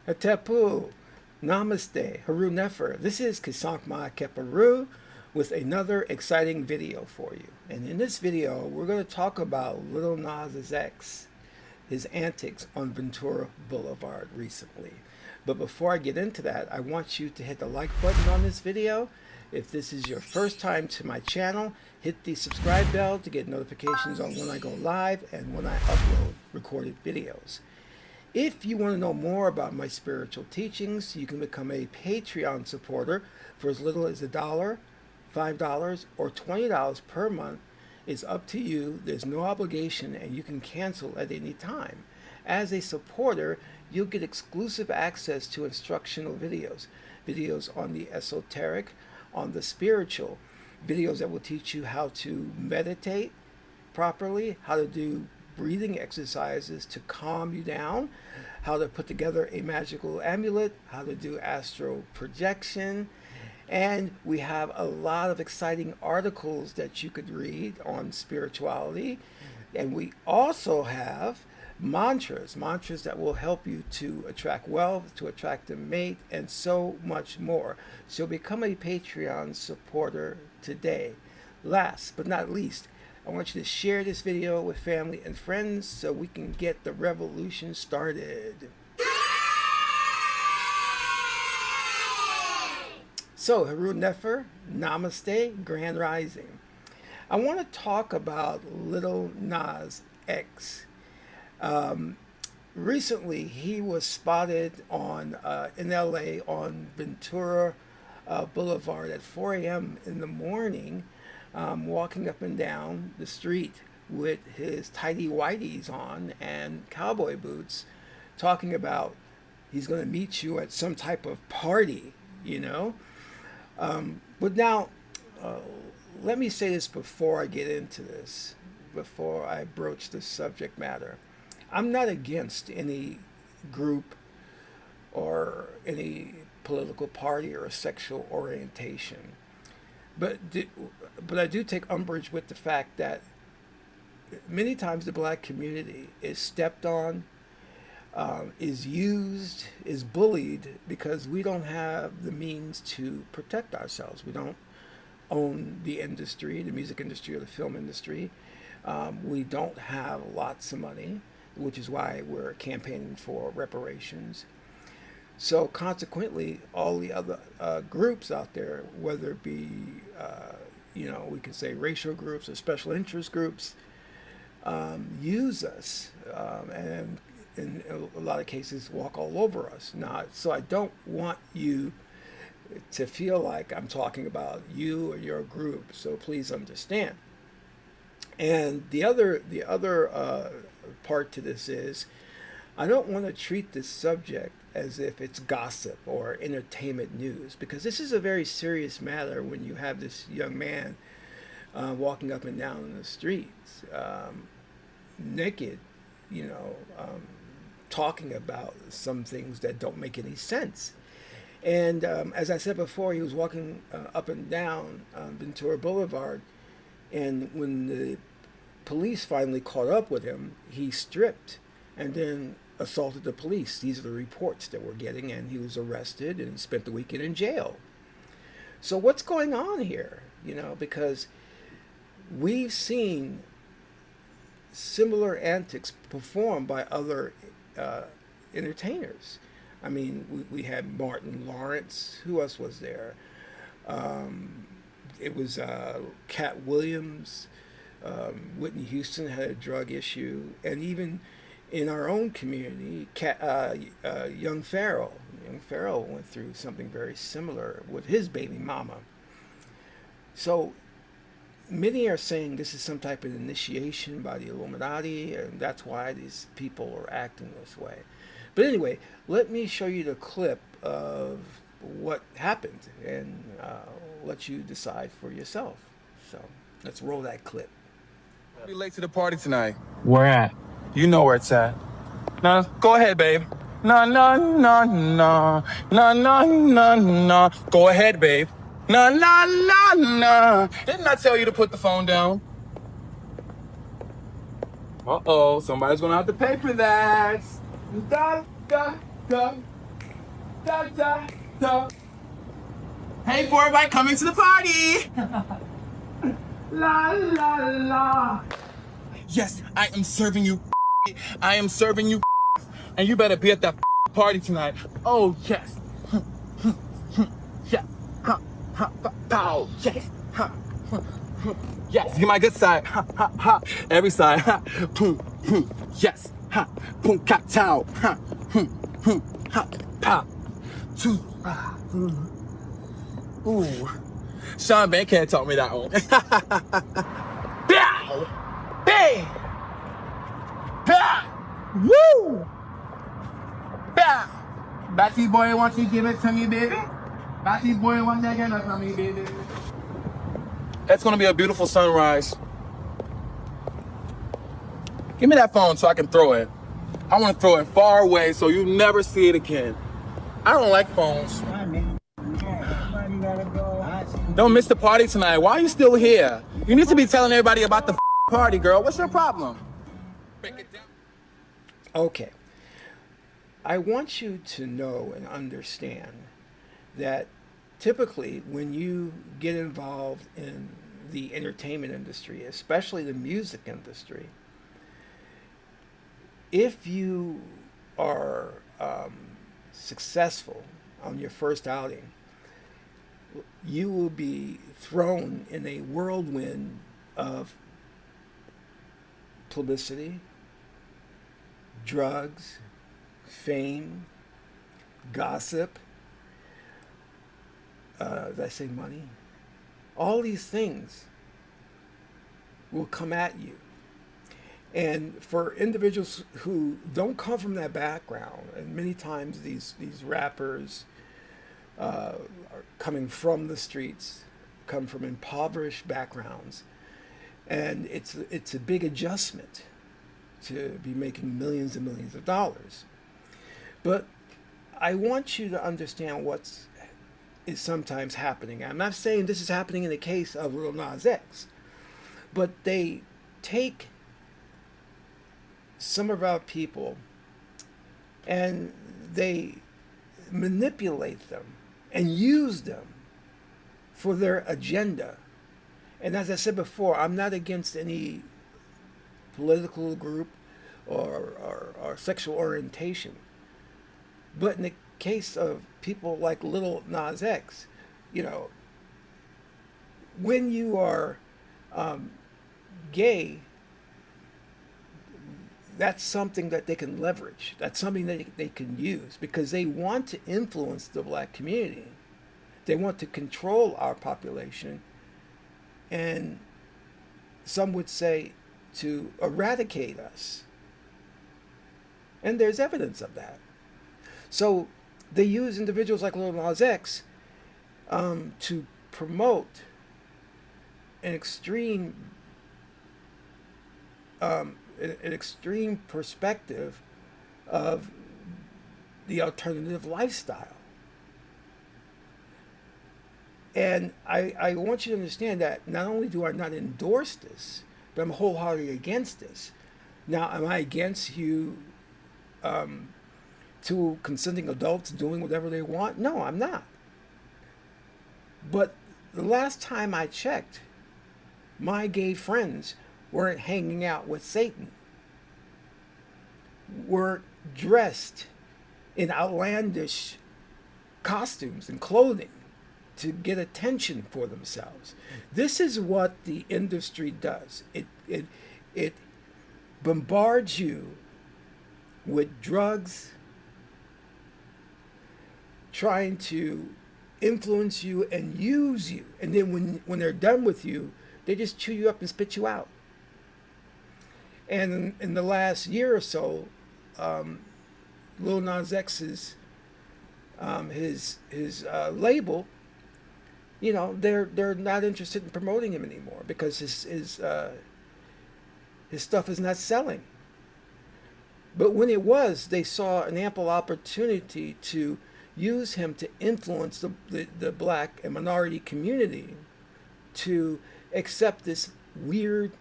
Hatepu, Namaste, Haru Nefer. This is Qesankh Keparu with another exciting video for you. And in this video, we're going to talk about Lil Nas X, his antics on Ventura Boulevard recently. But before I get into that, I want you to hit the like button on this video. If this is your first time to my channel, hit the subscribe bell to get notifications on when I go live and when I upload recorded videos. If you want to know more about my spiritual teachings, you can become a Patreon supporter for as little as $1, $5, or $20 per month. It's up to you. There's no obligation, and you can cancel at any time. As a supporter, you'll get exclusive access to instructional videos, videos on the esoteric, on the spiritual, videos that will teach you how to meditate properly, how to do breathing exercises to calm you down, how to put together a magical amulet, how to do astral projection, and we have a lot of exciting articles that you could read on spirituality. And we also have mantras that will help you to attract wealth, to attract a mate, and so much more. So become a Patreon supporter today. Last but not least, I want you to share this video with family and friends so we can get the revolution started. So, Haru Nefer, Namaste, Grand Rising. I want to talk about Lil Nas X. Recently, he was spotted in LA on Ventura Boulevard at 4 a.m. in the morning, walking up and down the street with his tidy whities on and cowboy boots, talking about he's going to meet you at some type of party, you know. But now, let me say this before I get into this, before I broach this subject matter. I'm not against any group or any political party or sexual orientation. But I do take umbrage with the fact that many times the black community is stepped on, is used, is bullied because we don't have the means to protect ourselves. We don't own the industry, the music industry or the film industry. We don't have lots of money, which is why we're campaigning for reparations. So consequently, all the other groups out there, whether it be, we can say racial groups or special interest groups, use us and in a lot of cases walk all over us. Now, so I don't want you to feel like I'm talking about you or your group, so please understand. And the other part to this is, I don't want to treat this subject as if it's gossip or entertainment news, because this is a very serious matter when you have this young man walking up and down in the streets, naked, talking about some things that don't make any sense. And as I said before, he was walking up and down Ventura Boulevard, and when the police finally caught up with him, he stripped and then assaulted the police. These are the reports that we're getting, and he was arrested and spent the weekend in jail. So what's going on here? Because we've seen similar antics performed by other entertainers. I mean, we had Martin Lawrence. Who else was there? It was Cat Williams. Whitney Houston had a drug issue, and even in our own community, young Pharaoh went through something very similar with his baby mama. So many are saying this is some type of initiation by the Illuminati, and that's why these people are acting this way. But anyway, let me show you the clip of what happened, and let you decide for yourself. So let's roll that clip. I'll be late to the party tonight. Where at? You know where it's at. Nah, go ahead, babe. Nah, nah, nah, nah. Nah, nah, nah, nah. Go ahead, babe. Nah, nah, nah, nah. Didn't I tell you to put the phone down? Uh-oh, somebody's gonna have to pay for that. Da, da, da. Da, da, da. Hey, for everybody coming to the party. La, la, la. Yes, I am serving you. I am serving you. And you better be at that party tonight. Oh, yes. Yeah. Ha, ha, pow. Yes. Ha. Yes, get my good side. Ha, ha, ha. Every side. Ha. Boom, boom. Yes. Ha. Boom, cat, tow. Ha. Boom, boom. Ha. Pow. Two. Ooh. Sean Bankhead taught me that one. Bow. Bang. Bow. Woo. Bow. Batty boy, want you give it to me, baby? Batty boy, want that again from me, baby? It's gonna be a beautiful sunrise. Give me that phone so I can throw it. I want to throw it far away so you never see it again. I don't like phones. Don't miss the party tonight. Why are you still here? You need to be telling everybody about the party, girl. What's your problem? Break it down. Okay. I want you to know and understand that typically when you get involved in the entertainment industry, especially the music industry, if you are successful on your first outing, you will be thrown in a whirlwind of publicity, drugs, fame, gossip, did I say money? All these things will come at you. And for individuals who don't come from that background, and many times these rappers are coming from the streets, come from impoverished backgrounds, and it's a big adjustment to be making millions and millions of dollars. But I want you to understand what's is sometimes happening. I'm not saying this is happening in the case of Lil Nas X, but they take some of our people and they manipulate them and use them for their agenda. And as I said before, I'm not against any political group or sexual orientation. But in the case of people like Lil Nas X, you know, when you are gay, that's something that they can leverage. That's something that they can use because they want to influence the black community. They want to control our population. And some would say to eradicate us. And there's evidence of that. So they use individuals like Lil Nas X to promote an extreme perspective of the alternative lifestyle. And I want you to understand that not only do I not endorse this, but I'm wholeheartedly against this. Now, am I against you two consenting adults doing whatever they want? No, I'm not. But the last time I checked, my gay friends weren't hanging out with Satan, were dressed in outlandish costumes and clothing to get attention for themselves. This is what the industry does. It bombards you with drugs, trying to influence you and use you. And then when they're done with you, they just chew you up and spit you out. And in the last year or so, Lil Nas X's his label, you know, they're not interested in promoting him anymore because his stuff is not selling. But when it was, they saw an ample opportunity to use him to influence the black and minority community to accept this weird,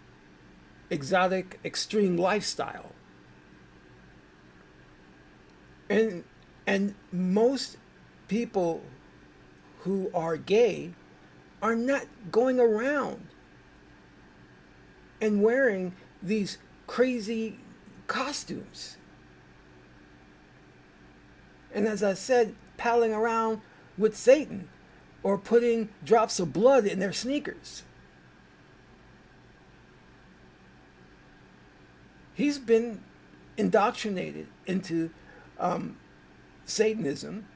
exotic, extreme lifestyle. And most people who are gay are not going around and wearing these crazy costumes. And as I said, palling around with Satan or putting drops of blood in their sneakers. He's been indoctrinated into Satanism.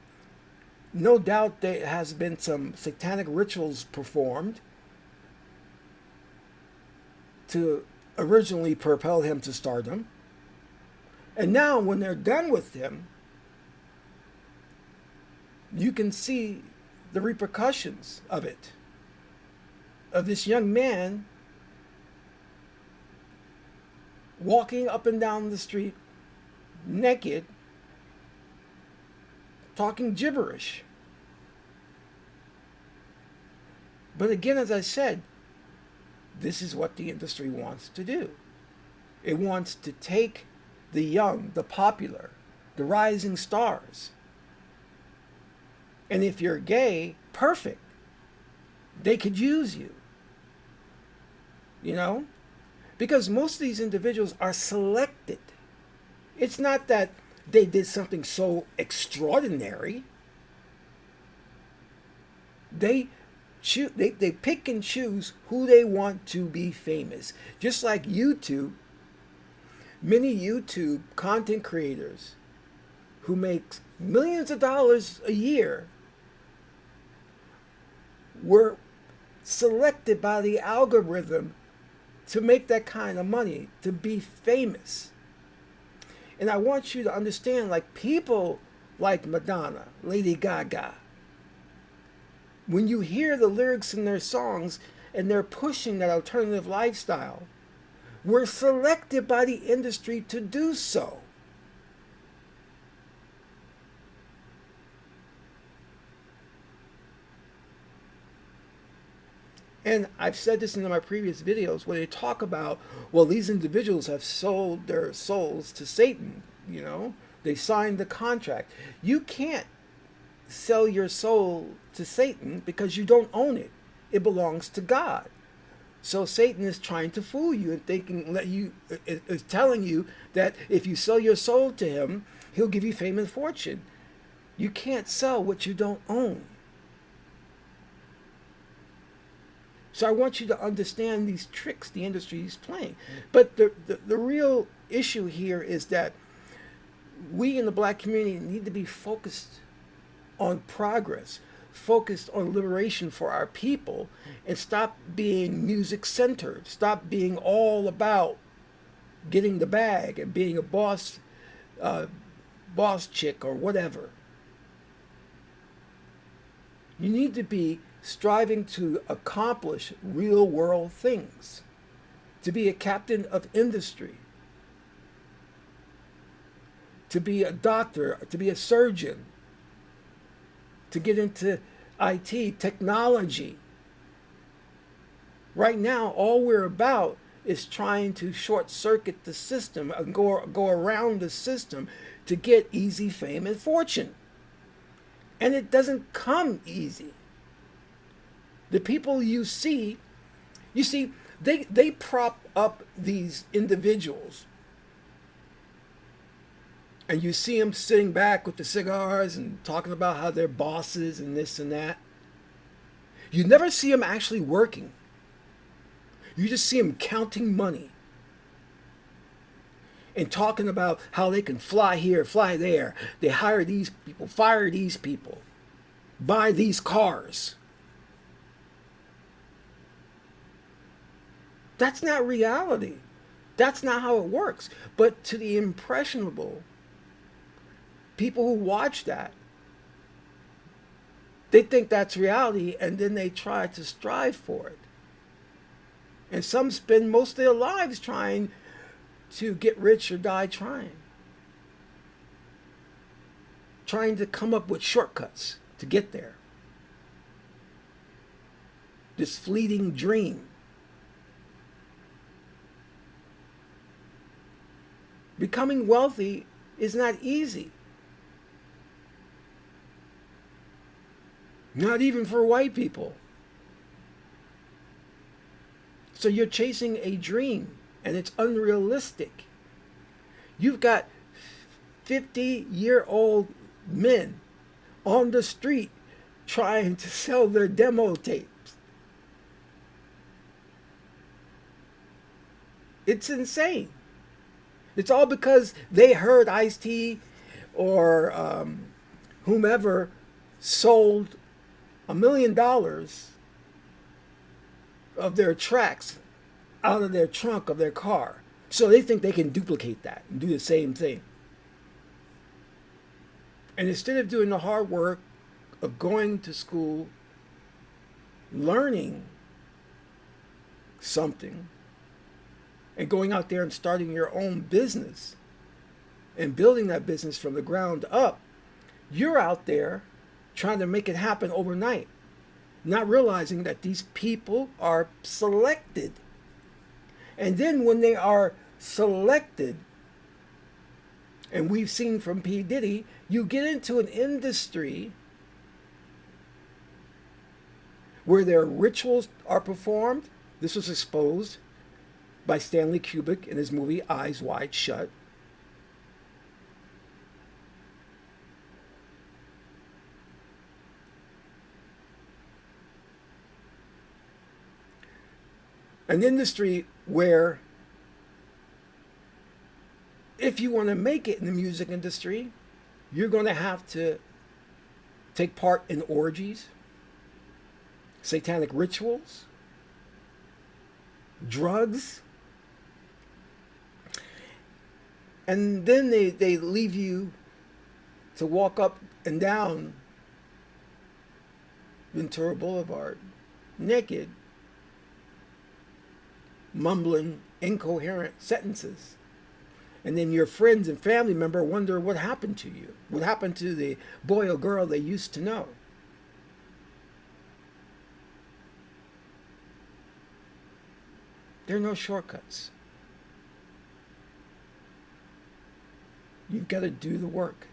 No doubt there has been some satanic rituals performed to originally propel him to stardom. And now when they're done with him, you can see the repercussions of it. Of this young man walking up and down the street naked, talking gibberish. But again, as I said, this is what the industry wants to do. It wants to take the young, the popular, the rising stars. And if you're gay, perfect. They could use you. You know? Because most of these individuals are selected. It's not that they did something so extraordinary. They pick and choose who they want to be famous. Just like YouTube, many YouTube content creators who make millions of dollars a year were selected by the algorithm to make that kind of money, to be famous. And I want you to understand, like people like Madonna, Lady Gaga, when you hear the lyrics in their songs and they're pushing that alternative lifestyle, we're selected by the industry to do so. And I've said this in my previous videos where they talk about, well, these individuals have sold their souls to Satan, you know, they signed the contract. You can't sell your soul to Satan because you don't own it. It belongs to God. So Satan is trying to fool you and thinking that is telling you that if you sell your soul to him, he'll give you fame and fortune. You can't sell what you don't own. So I want you to understand these tricks the industry is playing. But the real issue here is that we in the black community need to be focused on progress, focused on liberation for our people, and stop being music-centered. Stop being all about getting the bag and being a boss chick or whatever. You need to be striving to accomplish real-world things, to be a captain of industry, to be a doctor, to be a surgeon, to get into IT, technology. Right now, all we're about is trying to short-circuit the system and go around the system to get easy fame and fortune. And it doesn't come easy. The people you see, they prop up these individuals. And you see them sitting back with the cigars and talking about how they're bosses and this and that. You never see them actually working. You just see them counting money and talking about how they can fly here, fly there. They hire these people, fire these people, buy these cars. That's not reality. That's not how it works. But to the impressionable, people who watch that, they think that's reality, and then they try to strive for it. And some spend most of their lives trying to get rich or die trying to come up with shortcuts to get there. This fleeting dream. Becoming wealthy is not easy. Not even for white people. So you're chasing a dream, and it's unrealistic. You've got 50-year-old men on the street trying to sell their demo tapes. It's insane. It's all because they heard Ice-T or whomever sold $1 million of their tracks out of their trunk of their car. So they think they can duplicate that and do the same thing. And instead of doing the hard work of going to school, learning something, and going out there and starting your own business and building that business from the ground up, you're out there trying to make it happen overnight, not realizing that these people are selected. And then when they are selected, and we've seen from P. Diddy, you get into an industry where their rituals are performed. This was exposed by Stanley Kubrick in his movie Eyes Wide Shut. An industry where if you want to make it in the music industry, you're going to have to take part in orgies, satanic rituals, drugs, and then they leave you to walk up and down Ventura Boulevard naked, mumbling incoherent sentences. And then your friends and family member wonder what happened to you. What happened to the boy or girl they used to know? There are no shortcuts. You've got to do the work.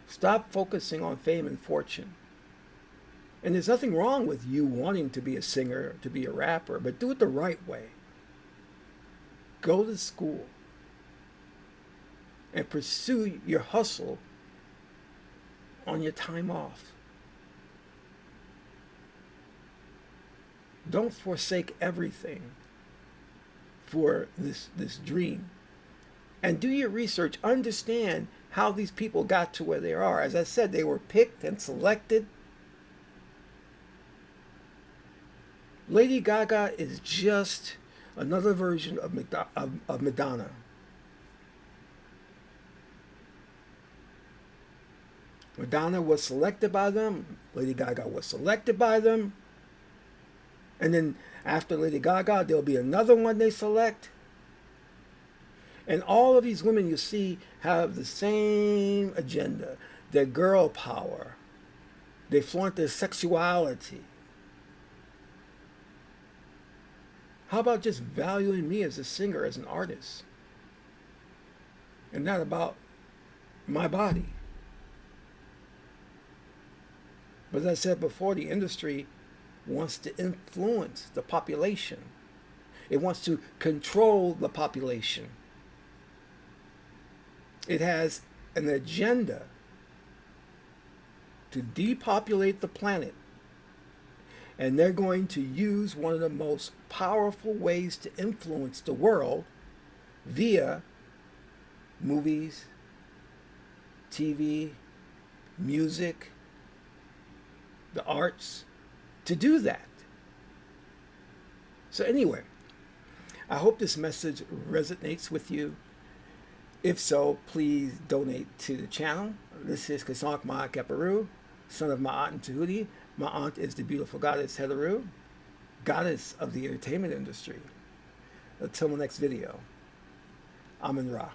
Stop focusing on fame and fortune. And there's nothing wrong with you wanting to be a singer, to be a rapper, but do it the right way. Go to school and pursue your hustle on your time off. Don't forsake everything for this dream. And do your research. Understand how these people got to where they are. As I said, they were picked and selected. Lady Gaga is just another version of Madonna. Madonna was selected by them. Lady Gaga was selected by them. And then after Lady Gaga, there'll be another one they select. And all of these women you see have the same agenda. Their girl power. They flaunt their sexuality. How about just valuing me as a singer, as an artist? And not about my body. But as I said before, the industry wants to influence the population. It wants to control the population. It has an agenda to depopulate the planet. And they're going to use one of the most powerful ways to influence the world via movies, TV, music, the arts, to do that. So anyway, I hope this message resonates with you. If so, please donate to the channel. This is Qesankh Ma'akaparu, son of Ma'at and Tahuti. My aunt is the beautiful goddess Hedaru, goddess of the entertainment industry. Until the next video, Amun Ra.